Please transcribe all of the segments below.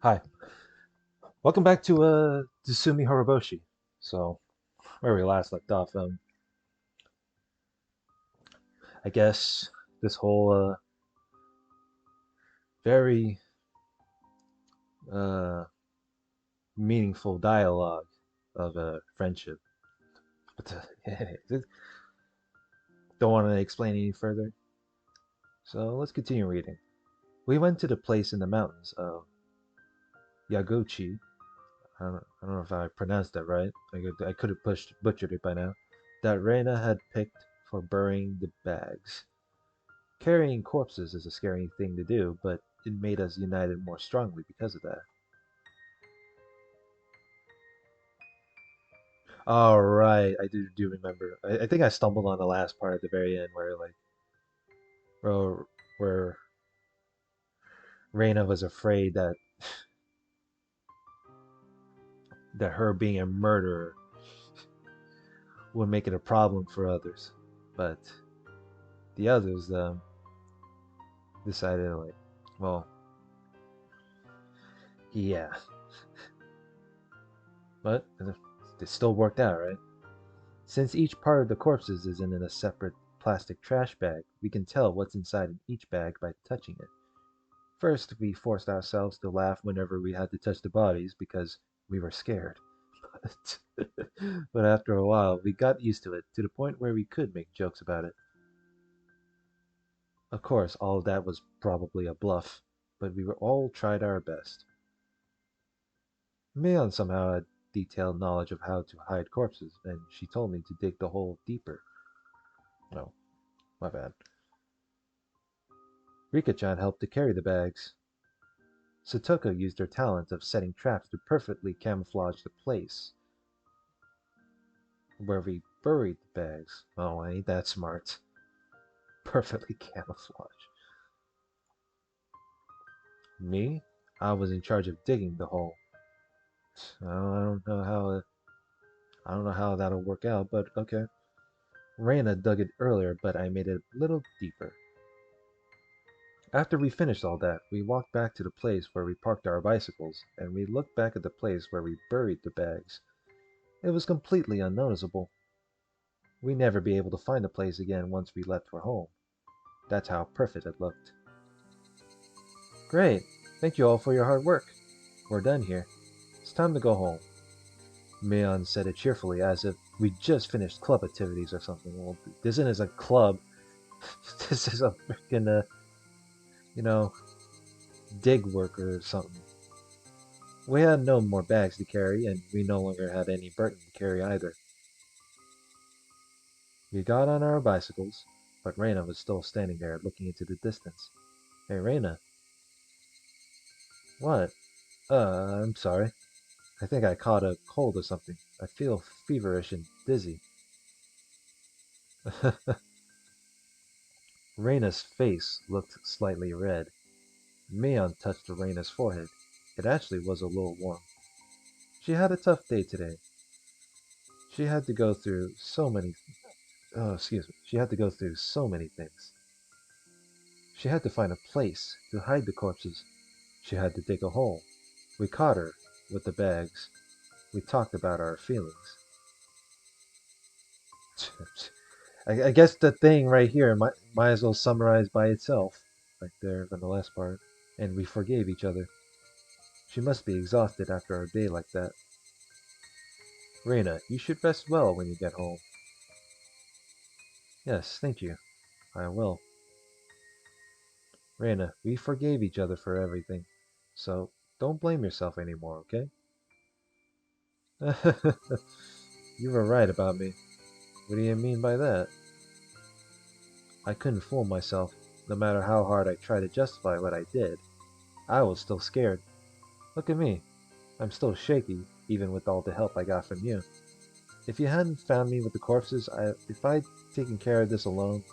Hi, welcome back to Tsumihoroboshi. So, where we last left off, I guess this whole very uh, meaningful dialogue of friendship. But don't want to explain any further. So let's continue reading. We went to the place in the mountains of Yagochi. I don't know if I pronounced that right. I could have butchered it by now. That Reina had picked for burying the bags. Carrying corpses is a scary thing to do, but it made us united more strongly because of that. All right, I do remember. I think I stumbled on the last part at the very end where where, where Reina was afraid that her being a murderer would make it a problem for others, but the others decided well, yeah, but it still worked out, right? Since each part of the corpses is in a separate plastic trash bag, we can tell what's inside in each bag by touching it. First, we forced ourselves to laugh whenever we had to touch the bodies because we were scared. But after a while, we got used to it to the point where we could make jokes about it. Of course, all of that was probably a bluff, but we were all tried our best. Mayon somehow had detailed knowledge of how to hide corpses, and she told me to dig the hole deeper. No, my bad. Rika-chan helped to carry the bags. Satoko used her talent of setting traps to perfectly camouflage the place where we buried the bags. Oh, ain't that smart. Perfectly camouflage. Me? I was in charge of digging the hole. I don't know how that'll work out, but okay. Reina dug it earlier, but I made it a little deeper. After we finished all that, we walked back to the place where we parked our bicycles, and we looked back at the place where we buried the bags. It was completely unnoticeable. We'd never be able to find the place again once we left for home. That's how perfect it looked. Great. Thank you all for your hard work. We're done here. It's time to go home. Mayon said it cheerfully as if we just finished club activities or something. Well, this isn't a club. This is a freaking, you know, dig work or something. We had no more bags to carry, and we no longer had any burden to carry either. We got on our bicycles, but Reina was still standing there looking into the distance. Hey, Reina. What? I'm sorry. I think I caught a cold or something. I feel feverish and dizzy. Reina's face looked slightly red. Mayon touched Reina's forehead. It actually was a little warm. She had a tough day today. She had to go through so many. Oh, excuse me. She had to go through so many things. She had to find a place to hide the corpses. She had to dig a hole. We caught her with the bags. We talked about our feelings. I guess the thing right here might as well summarize by itself, right there in the last part. And we forgave each other. She must be exhausted after a day like that. Reina, you should rest well when you get home. Yes, thank you. I will. Reina, we forgave each other for everything. So don't blame yourself anymore, okay? You were right about me. What do you mean by that? I couldn't fool myself, no matter how hard I tried to justify what I did. I was still scared. Look at me. I'm still shaky, even with all the help I got from you. If you hadn't found me with the corpses, if I'd taken care of this alone,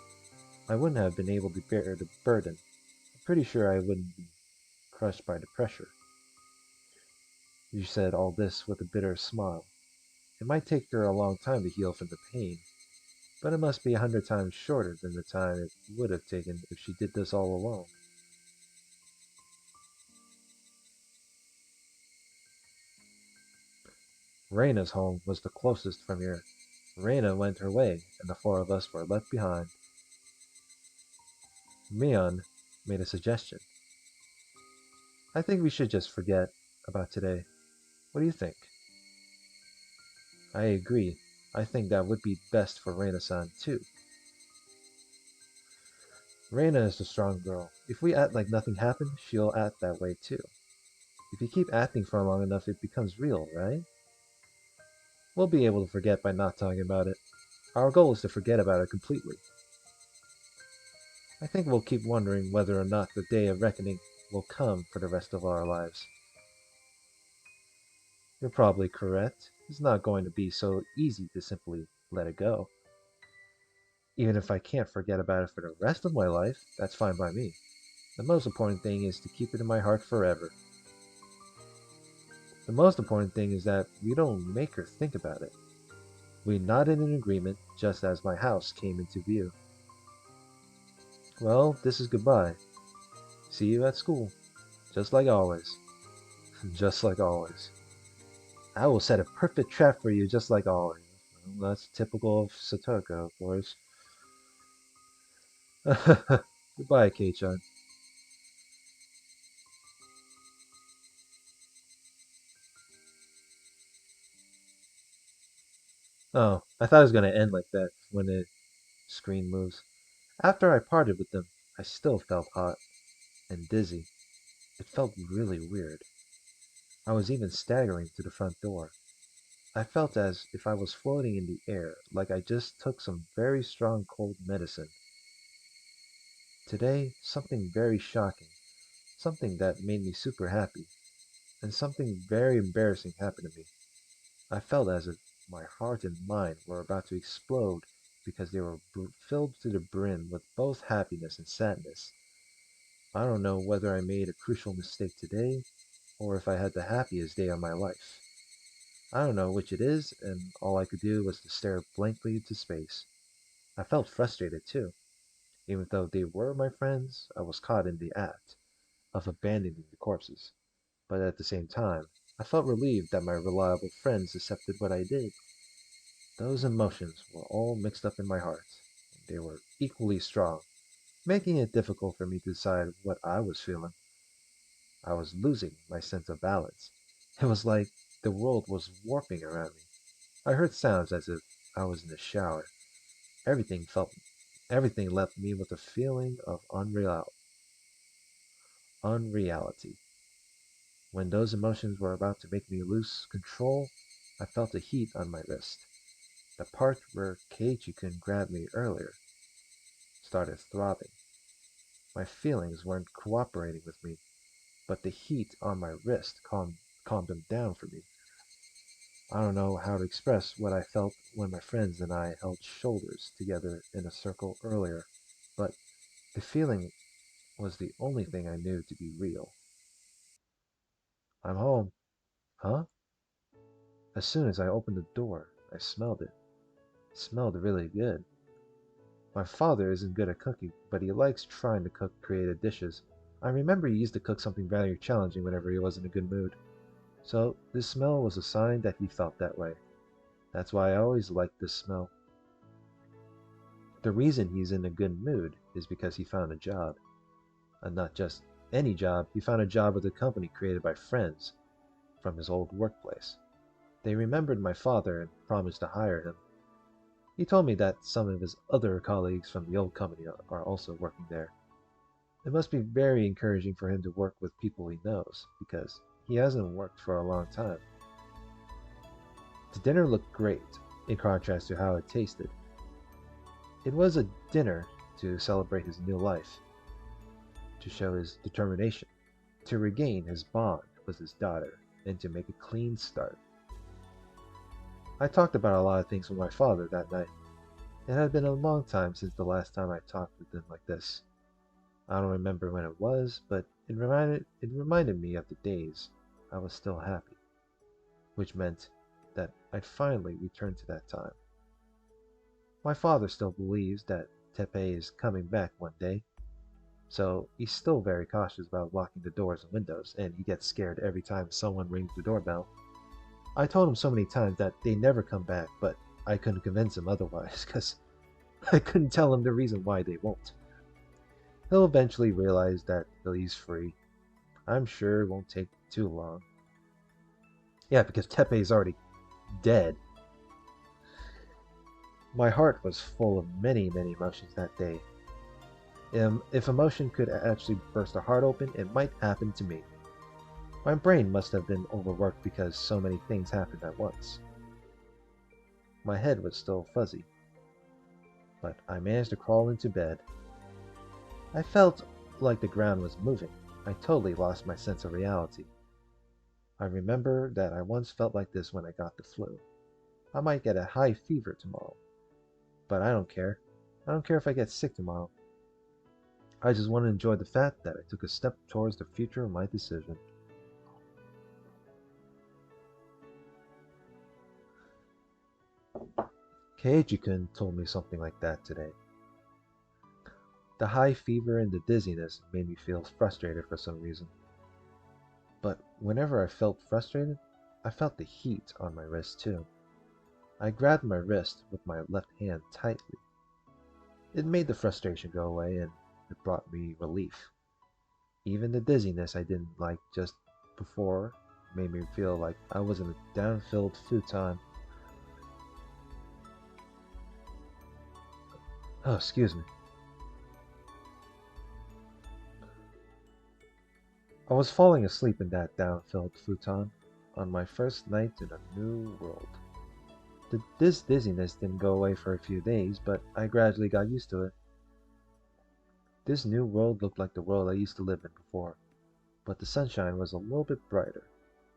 I wouldn't have been able to bear the burden. I'm pretty sure I wouldn't be crushed by the pressure. You said all this with a bitter smile. It might take her a long time to heal from the pain, but it must be 100 times shorter than the time it would have taken if she did this all alone. Reina's home was the closest from here. Reina went her way, and the four of us were left behind. Mion made a suggestion. I think we should just forget about today. What do you think? I agree. I think that would be best for Reina-san, too. Reina is the strong girl. If we act like nothing happened, she'll act that way too. If you keep acting for long enough, it becomes real, right? We'll be able to forget by not talking about it. Our goal is to forget about it completely. I think we'll keep wondering whether or not the day of reckoning will come for the rest of our lives. You're probably correct. It's not going to be so easy to simply let it go. Even if I can't forget about it for the rest of my life, that's fine by me. The most important thing is to keep it in my heart forever. The most important thing is that we don't make her think about it. We nodded in agreement just as my house came into view. Well, this is goodbye. See you at school. Just like always. Just like always. I will set a perfect trap for you just like always. Well, that's typical of Satoko, of course. Goodbye, Kei-chan. Oh, I thought it was going to end like that when the screen moves. After I parted with them, I still felt hot and dizzy. It felt really weird. I was even staggering to the front door. I felt as if I was floating in the air, like I just took some very strong cold medicine. Today, something very shocking, something that made me super happy, and something very embarrassing happened to me. I felt as if my heart and mind were about to explode because they were filled to the brim with both happiness and sadness. I don't know whether I made a crucial mistake today or if I had the happiest day of my life. I don't know which it is, and all I could do was to stare blankly into space. I felt frustrated too. Even though they were my friends, I was caught in the act of abandoning the corpses. But at the same time, I felt relieved that my reliable friends accepted what I did. Those emotions were all mixed up in my heart. They were equally strong, making it difficult for me to decide what I was feeling. I was losing my sense of balance. It was like the world was warping around me. I heard sounds as if I was in the shower. Everything felt everything left me with a feeling of unreality. When those emotions were about to make me lose control, I felt a heat on my wrist. The part where Keiichi-kun grabbed me earlier started throbbing. My feelings weren't cooperating with me, but the heat on my wrist calmed them down for me. I don't know how to express what I felt when my friends and I held shoulders together in a circle earlier, but the feeling was the only thing I knew to be real. I'm home. Huh? As soon as I opened the door, I smelled it. It smelled really good. My father isn't good at cooking, but he likes trying to cook creative dishes. I remember he used to cook something very challenging whenever he was in a good mood. So, this smell was a sign that he felt that way. That's why I always liked this smell. The reason he's in a good mood is because he found a job. And not just any job, he found a job with a company created by friends from his old workplace. They remembered my father and promised to hire him. He told me that some of his other colleagues from the old company are also working there. It must be very encouraging for him to work with people he knows, because he hasn't worked for a long time. The dinner looked great, in contrast to how it tasted. It was a dinner to celebrate his new life, to show his determination, to regain his bond with his daughter, and to make a clean start. I talked about a lot of things with my father that night. It had been a long time since the last time I talked with him like this. I don't remember when it was, but it reminded me of the days I was still happy, which meant that I'd finally returned to that time. My father still believes that Teppei is coming back one day, so he's still very cautious about locking the doors and windows, and he gets scared every time someone rings the doorbell. I told him so many times that they never come back, but I couldn't convince him otherwise, because I couldn't tell him the reason why they won't. He'll eventually realize that he's free. I'm sure it won't take too long. Yeah, because Tepe is already dead. My heart was full of many, many emotions that day. If emotion could actually burst a heart open, it might happen to me. My brain must have been overworked because so many things happened at once. My head was still fuzzy, but I managed to crawl into bed. I felt like the ground was moving. I totally lost my sense of reality. I remember that I once felt like this when I got the flu. I might get a high fever tomorrow, but I don't care. I don't care if I get sick tomorrow. I just want to enjoy the fact that I took a step towards the future of my decision. Keiichi-kun told me something like that today. The high fever and the dizziness made me feel frustrated for some reason. But whenever I felt frustrated, I felt the heat on my wrist too. I grabbed my wrist with my left hand tightly. It made the frustration go away and it brought me relief. Even the dizziness I didn't like just before made me feel like I was in a down-filled futon. Oh, excuse me. I was falling asleep in that down-filled futon on my first night in a new world. This dizziness didn't go away for a few days, but I gradually got used to it. This new world looked like the world I used to live in before, but the sunshine was a little bit brighter,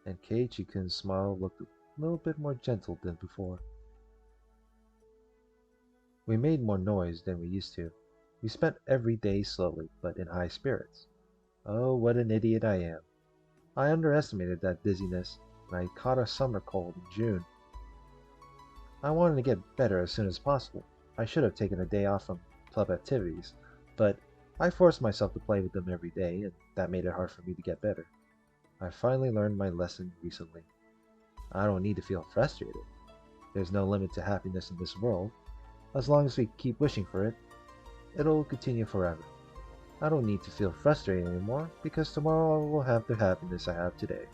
and Keiichi-kun's smile looked a little bit more gentle than before. We made more noise than we used to. We spent every day slowly, but in high spirits. Oh, what an idiot I am. I underestimated that dizziness, and I caught a summer cold in June. I wanted to get better as soon as possible. I should have taken a day off from club activities, but I forced myself to play with them every day, and that made it hard for me to get better. I finally learned my lesson recently. I don't need to feel frustrated. There's no limit to happiness in this world. As long as we keep wishing for it, it'll continue forever. I don't need to feel frustrated anymore, because tomorrow I will have the happiness I have today.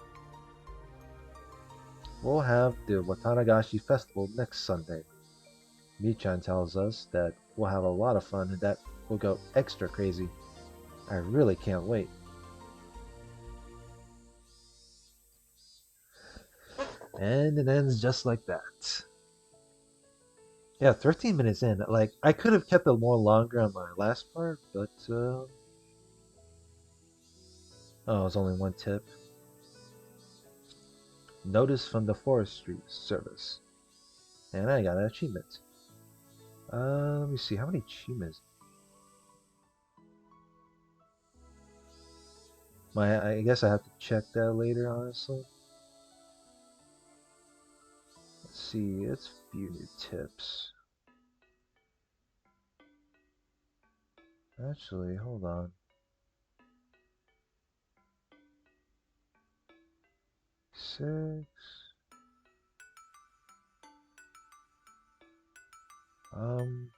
We'll have the Watanagashi festival next Sunday. Michan tells us that we'll have a lot of fun and that we'll go extra crazy. I really can't wait. And it ends just like that. Yeah, 13 minutes in. Like, I could have kept it more longer on my last part, but, oh, it's only one tip. Notice from the forestry service. And I got an achievement. Let me see, how many achievements? I guess I have to check that later, honestly. Let's see, it's view new tips. Actually, hold on. 6. Um,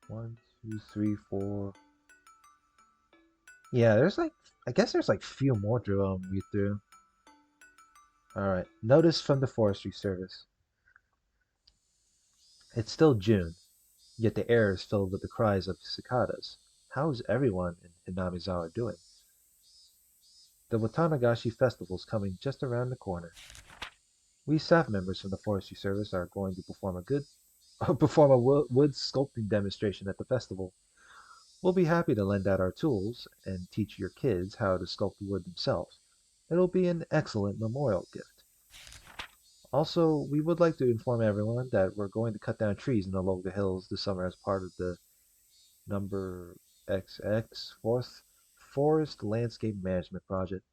1, 2, 3, 4. Yeah, there's like, I guess there's like few more to read through. Alright, notice from the forestry service. It's still June, yet the air is filled with the cries of cicadas. How is everyone in Hinamizawa doing? The Watanagashi festival is coming just around the corner. We staff members from the forestry service are going to perform a wood sculpting demonstration at the festival. We'll be happy to lend out our tools and teach your kids how to sculpt wood themselves. It'll be an excellent memorial gift. Also, we would like to inform everyone that we're going to cut down trees in the local hills this summer as part of the number XX fourth Forest Landscape Management Project.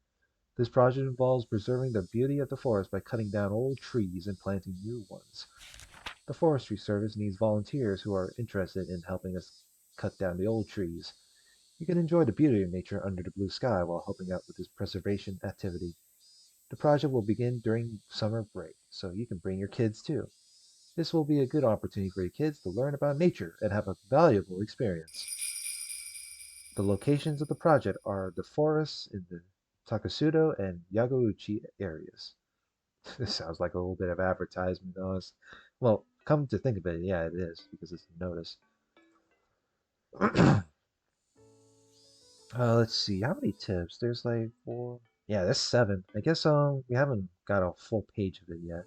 This project involves preserving the beauty of the forest by cutting down old trees and planting new ones. The Forestry Service needs volunteers who are interested in helping us cut down the old trees. You can enjoy the beauty of nature under the blue sky while helping out with this preservation activity. The project will begin during summer break, so you can bring your kids too. This will be a good opportunity for your kids to learn about nature and have a valuable experience. The locations of the project are the forests in the Takasudo and Yagouchi areas. This sounds like a little bit of advertisement, honest. Well, come to think of it, yeah, it is because it's a notice. Let's see, how many tips? There's like four. Yeah, there's seven. I guess we haven't got a full page of it yet.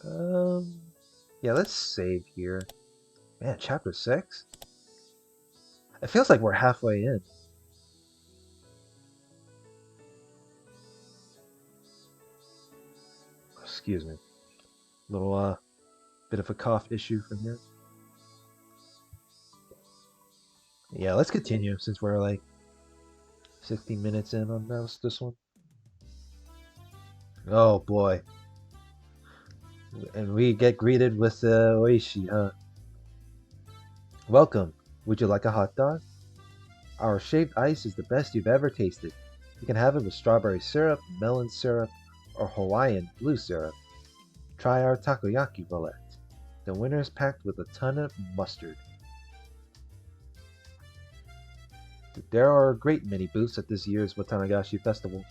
Um, yeah, let's save here. Man, chapter 6? It feels like we're halfway in. Excuse me. Little bit of a cough issue from here. Yeah, let's continue since we're like 60 minutes in on this one. Oh boy. And we get greeted with oishi, huh? Welcome. Would you like a hot dog? Our shaved ice is the best you've ever tasted. You can have it with strawberry syrup, melon syrup, or Hawaiian blue syrup. Try our takoyaki roulette. The winner is packed with a ton of mustard. There are a great many booths at this year's Watanagashi festival.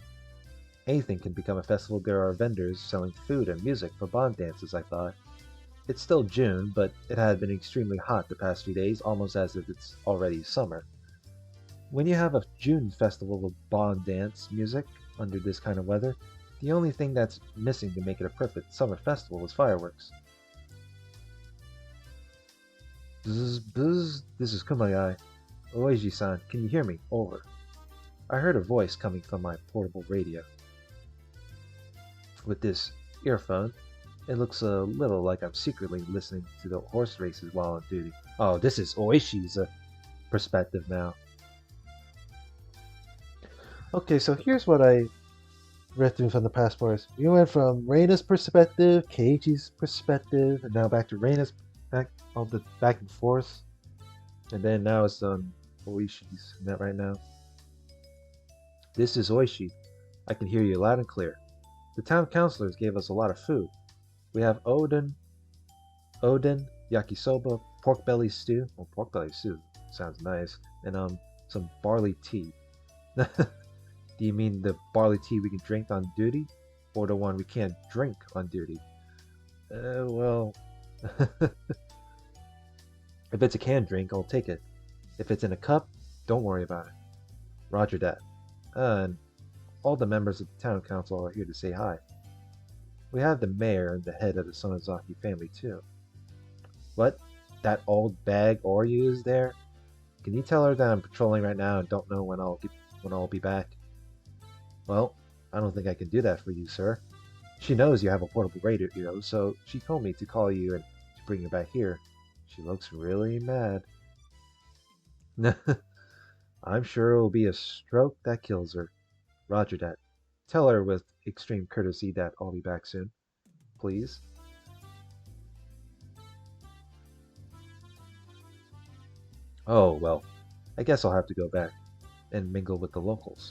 Anything can become a festival. There are vendors selling food and music for bond dances, I thought. It's still June, but it had been extremely hot the past few days, almost as if it's already summer. When you have a June festival of bond dance music under this kind of weather, the only thing that's missing to make it a perfect summer festival is fireworks. Bzz, bzz, this is Kumagai. Oeji-san, can you hear me? Over. I heard a voice coming from my portable radio. With this earphone, it looks a little like I'm secretly listening to the horse races while on duty. Oh, this is Oishi's perspective now. Okay, so here's what I read through from the past parts. We went from Reina's perspective, Keiichi's perspective, and now back to Reina's back and forth. And then now it's on Oishi's net right now. This is Oishi. I can hear you loud and clear. The town councilors gave us a lot of food. We have Oden, yakisoba, pork belly stew. Well, pork belly stew sounds nice. And some barley tea. Do you mean the barley tea we can drink on duty? Or the one we can't drink on duty? Well... If it's a canned drink, I'll take it. If it's in a cup, don't worry about it. Roger that. And all the members of the town council are here to say hi. We have the mayor and the head of the Sonozaki family too. What? That old bag Oryu is there? Can you tell her that I'm patrolling right now and don't know when I'll be back? Well, I don't think I can do that for you, sir. She knows you have a portable radio, so she told me to call you and to bring you back here. She looks really mad. I'm sure it will be a stroke that kills her. Roger that. Tell her with extreme courtesy that I'll be back soon. Please. Oh, well, I guess I'll have to go back and mingle with the locals.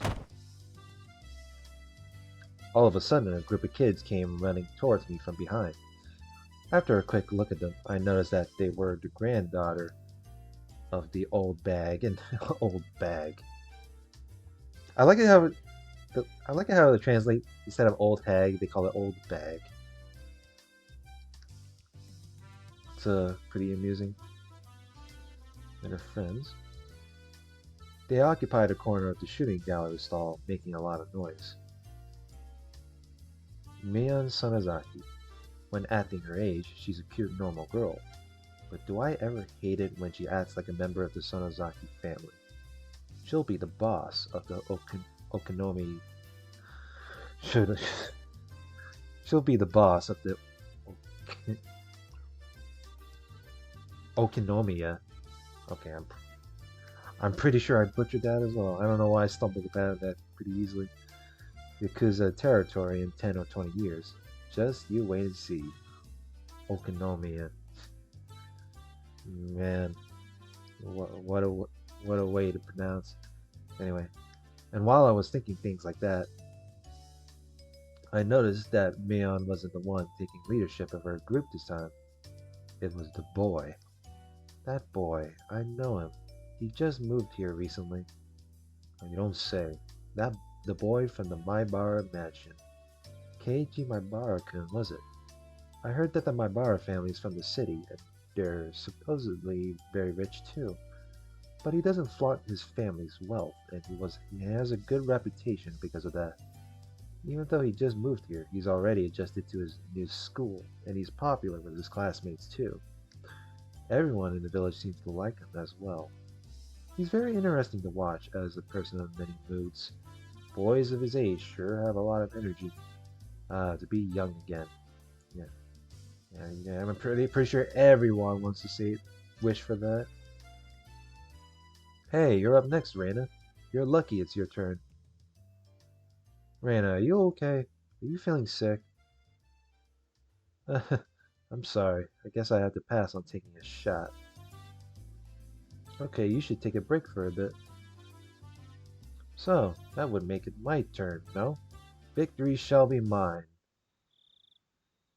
All of a sudden, a group of kids came running towards me from behind. After a quick look at them, I noticed that they were the granddaughter of the old bag and old bag. I like it how they translate instead of old hag, they call it old bag. It's pretty amusing. And her friends. They occupied a corner of the shooting gallery stall, making a lot of noise. Mion Sonozaki. When acting her age, she's a cute, normal girl. But do I ever hate it when she acts like a member of the Sonozaki family? She'll be the boss of the Okinomi. She'll be the boss of the Okinomiya. Okay, I'm pretty sure I butchered that as well. I don't know why I stumbled about that pretty easily. Yakuza territory in 10 or 20 years. Just you wait and see. Okinomiya. Man, what a way to pronounce. Anyway, and while I was thinking things like that, I noticed that Mion wasn't the one taking leadership of our group this time. It was the boy. That boy, I know him. He just moved here recently. Oh, you don't say. That the boy from the Maibara mansion. Keiji Maibara-kun, was it? I heard that the Maibara family is from the city, and they're supposedly very rich too. But he doesn't flaunt his family's wealth, and he has a good reputation because of that. Even though he just moved here, he's already adjusted to his new school, and he's popular with his classmates too. Everyone in the village seems to like him as well. He's very interesting to watch as a person of many moods. Boys of his age sure have a lot of energy. To be young again. Yeah, yeah, I'm pretty sure everyone wants to say wish for that. Hey, you're up next, Reina. You're lucky it's your turn. Reina, are you okay? Are you feeling sick? I'm sorry. I guess I had to pass on taking a shot. Okay, you should take a break for a bit. So, that would make it my turn, no? Victory shall be mine.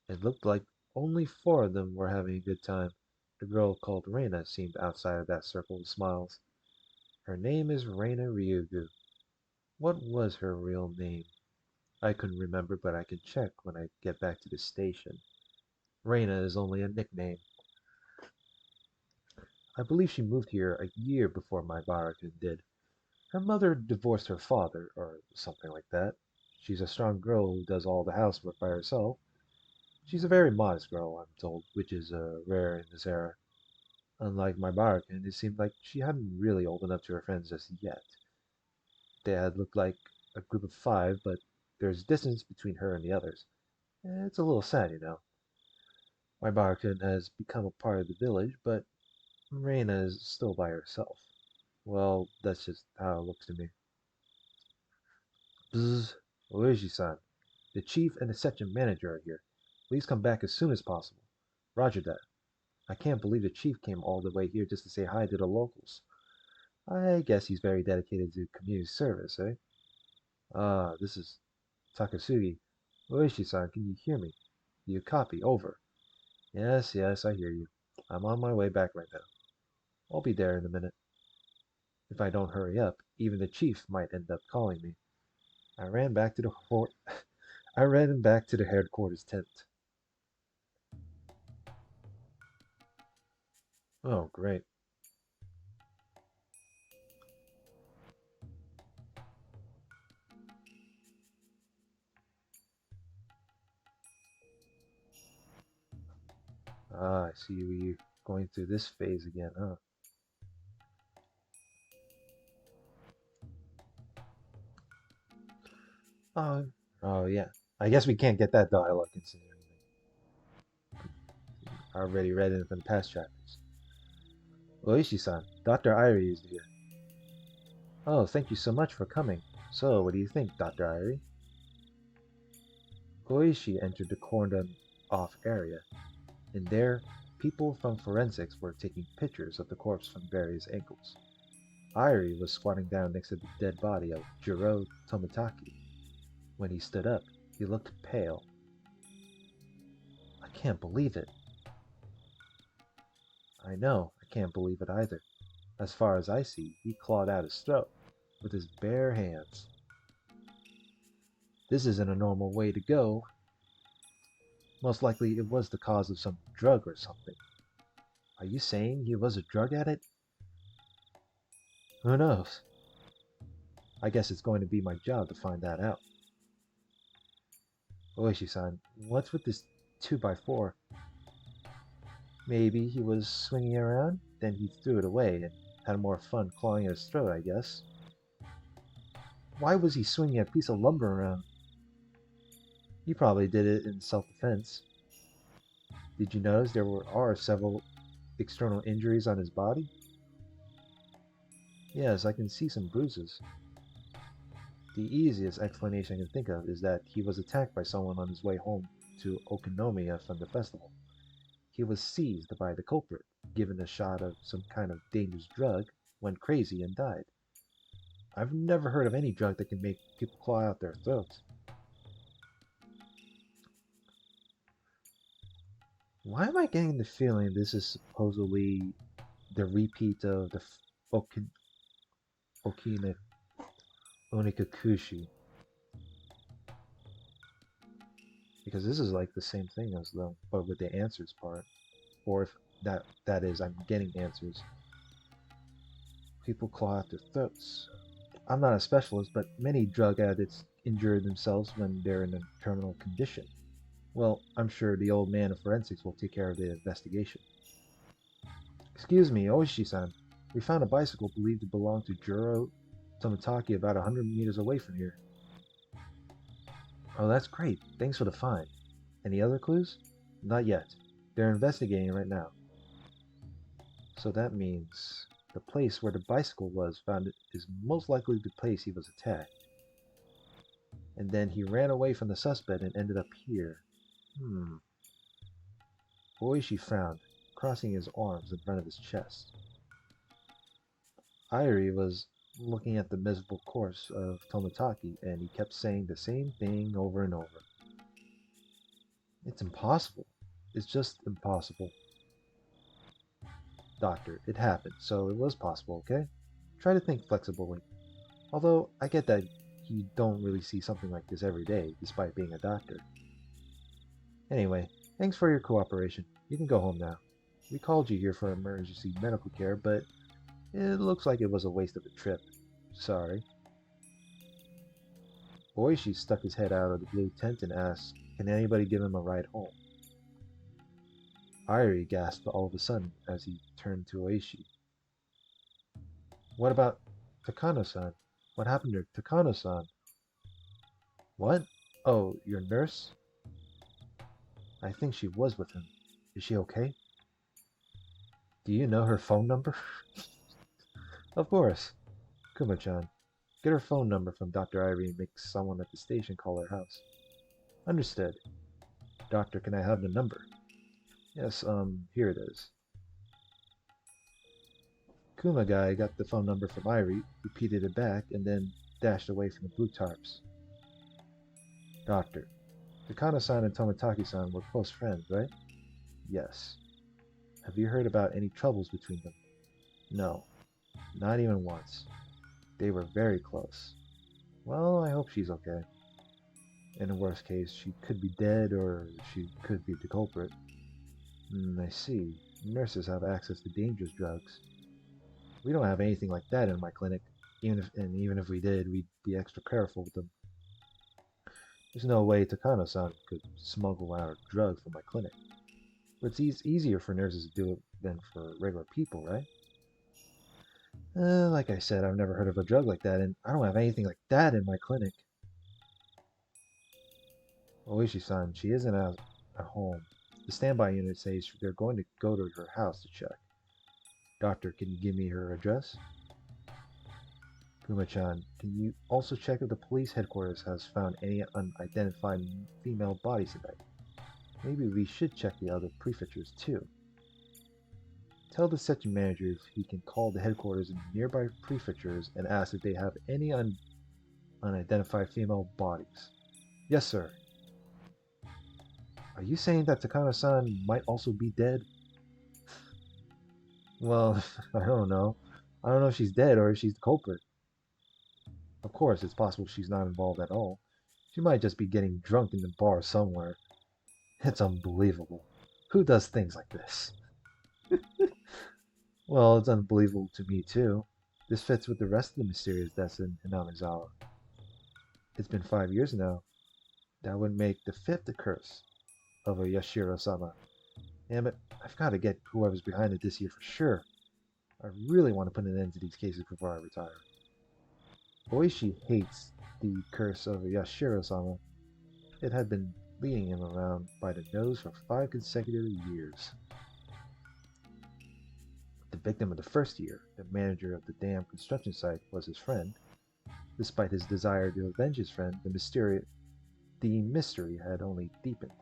It looked like only four of them were having a good time. The girl called Reina seemed outside of that circle of smiles. Her name is Reina Ryugu. What was her real name? I couldn't remember, but I can check when I get back to the station. Reina is only a nickname. I believe she moved here a year before my Barakin did. Her mother divorced her father, or something like that. She's a strong girl who does all the housework by herself. She's a very modest girl, I'm told, which is rare in this era. Unlike my Barakin, it seemed like she hadn't really opened up to her friends just yet. They had looked like a group of five, but there's distance between her and the others. It's a little sad, you know. My Barakin has become a part of the village, but Reina is still by herself. Well, that's just how it looks to me. Bzzz, Oishi-san. The chief and the section manager are here. Please come back as soon as possible. Roger that. I can't believe the chief came all the way here just to say hi to the locals. I guess he's very dedicated to community service, eh? This is Takasugi. Oishi-san, can you hear me? Do you copy? Over. Yes, yes, I hear you. I'm on my way back right now. I'll be there in a minute. If I don't hurry up, even the chief might end up calling me. I ran back to the fort. I ran back to the headquarters tent. Oh, great. I see you going through this phase again, huh? Oh, oh yeah. I guess we can't get that dialogue considering I already read it from the past chapters. Oishi-san, Dr. Irie is here. Oh, thank you so much for coming. So, what do you think, Dr. Irie? Oishi entered the cordoned off area, and there, people from forensics were taking pictures of the corpse from various angles. Irie was squatting down next to the dead body of Jiro Tomitaki. When he stood up, he looked pale. I can't believe it. I know, I can't believe it either. As far as I see, he clawed out his throat with his bare hands. This isn't a normal way to go. Most likely it was the cause of some drug or something. Are you saying he was a drug addict? Who knows? I guess it's going to be my job to find that out. Oishi-san, what's with this 2x4? Maybe he was swinging around, then he threw it away and had more fun clawing at his throat, I guess. Why was he swinging a piece of lumber around? He probably did it in self-defense. Did you notice are several external injuries on his body? Yes, I can see some bruises. The easiest explanation I can think of is that he was attacked by someone on his way home to Okonomiya from the festival. He was seized by the culprit, given a shot of some kind of dangerous drug, went crazy, and died. I've never heard of any drug that can make people claw out their throats. Why am I getting the feeling this is supposedly the repeat of the Okina Onikakushi? Because this is like the same thing as them, but with the answers part. Or if that is, I'm getting answers. People claw at their throats. I'm not a specialist, but many drug addicts injure themselves when they're in a terminal condition. Well, I'm sure the old man of forensics will take care of the investigation. Excuse me, Oishi-san. We found a bicycle believed to belong to Juro Tomitaki about 100 meters away from here. Oh, that's great. Thanks for the find. Any other clues? Not yet. They're investigating right now. So that means the place where the bicycle was found is most likely the place he was attacked. And then he ran away from the suspect and ended up here. Oishi frowned, crossing his arms in front of his chest. Irie was looking at the miserable corpse of Tomitaki, and he kept saying the same thing over and over. It's impossible. It's just impossible. Doctor, it happened, so it was possible, okay? Try to think flexibly. Although, I get that you don't really see something like this every day, despite being a doctor. Anyway, thanks for your cooperation. You can go home now. We called you here for emergency medical care, but it looks like it was a waste of a trip. Sorry. Oishi stuck his head out of the blue tent and asked, "Can anybody give him a ride home?" Irie gasped all of a sudden as he turned to Oishi. What about Takano-san? What happened to Takano-san? What? Oh, your nurse? I think she was with him. Is she okay? Do you know her phone number? Of course. Kuma-chan, get her phone number from Dr. Irie and make someone at the station call her house. Understood. Doctor, can I have the number? Yes, here it is. Kumagai got the phone number from Irie, repeated it back, and then dashed away from the blue tarps. Doctor, Takano-san and Tomitaki-san were close friends, right? Yes. Have you heard about any troubles between them? No, not even once. They were very close. Well, I hope she's okay. In the worst case, she could be dead or she could be the culprit. I see. Nurses have access to dangerous drugs. We don't have anything like that in my clinic. Even if we did, we'd be extra careful with them. There's no way Takano-san could smuggle out drugs from my clinic. But it's easier for nurses to do it than for regular people, right? Like I said, I've never heard of a drug like that, and I don't have anything like that in my clinic. Oishi-san, she isn't at home. The standby unit says they're going to go to her house to check. Doctor, can you give me her address? Kuma-chan, can you also check if the police headquarters has found any unidentified female bodies tonight? Maybe we should check the other prefectures too. Tell the section manager if he can call the headquarters in nearby prefectures and ask if they have any unidentified female bodies. Yes, sir. Are you saying that Takano-san might also be dead? Well, I don't know. I don't know if she's dead or if she's the culprit. Of course, it's possible she's not involved at all. She might just be getting drunk in the bar somewhere. It's unbelievable. Who does things like this? Well, it's unbelievable to me too. This fits with the rest of the mysterious deaths in Hinamizawa. It's been 5 years now. That would make the fifth curse of a Yashiro-sama. Damn it, I've got to get whoever's behind it this year for sure. I really want to put an end to these cases before I retire. Oishi hates the curse of Yashiro-sama. It had been leading him around by the nose for 5 consecutive years. The victim of the first year, the manager of the damn construction site, was his friend. Despite his desire to avenge his friend, the mystery had only deepened,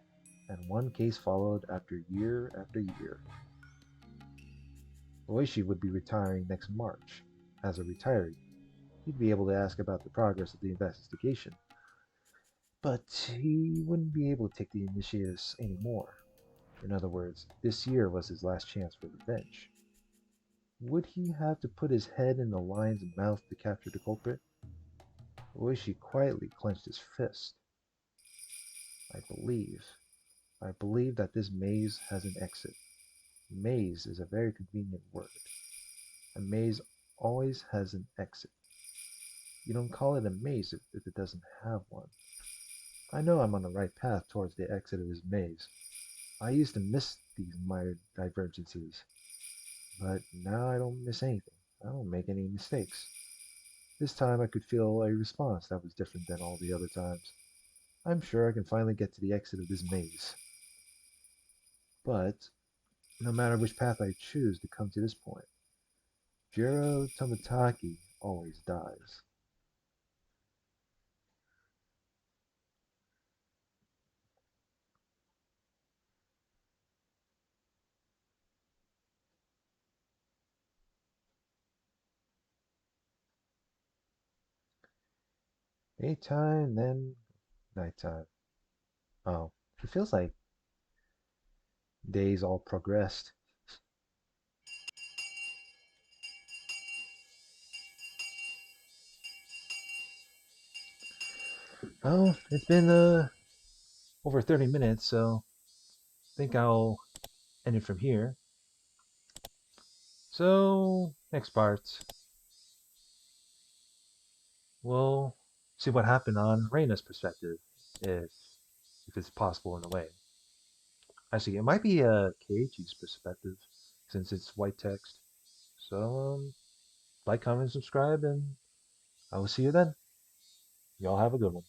and one case followed after year. Oishi would be retiring next March. As a retiree, he'd be able to ask about the progress of the investigation, but he wouldn't be able to take the initiative anymore. In other words, this year was his last chance for revenge. Would he have to put his head in the lion's mouth to capture the culprit? Oishi quietly clenched his fist. I believe, I believe that this maze has an exit. Maze is a very convenient word. A maze always has an exit. You don't call it a maze if it doesn't have one. I know I'm on the right path towards the exit of this maze. I used to miss these minor divergences, but now I don't miss anything. I don't make any mistakes. This time I could feel a response that was different than all the other times. I'm sure I can finally get to the exit of this maze. But no matter which path I choose to come to this point, Jiro Tomitaki always dies. Daytime, then nighttime. Oh, it feels like days all progressed. Oh, it's been over 30 minutes, so I think I'll end it from here. So, next part, we'll see what happened on Reina's perspective, if if it's possible in a way. Actually, it might be Keiichi's perspective, since it's white text. So, like, comment, subscribe, and I will see you then. Y'all have a good one.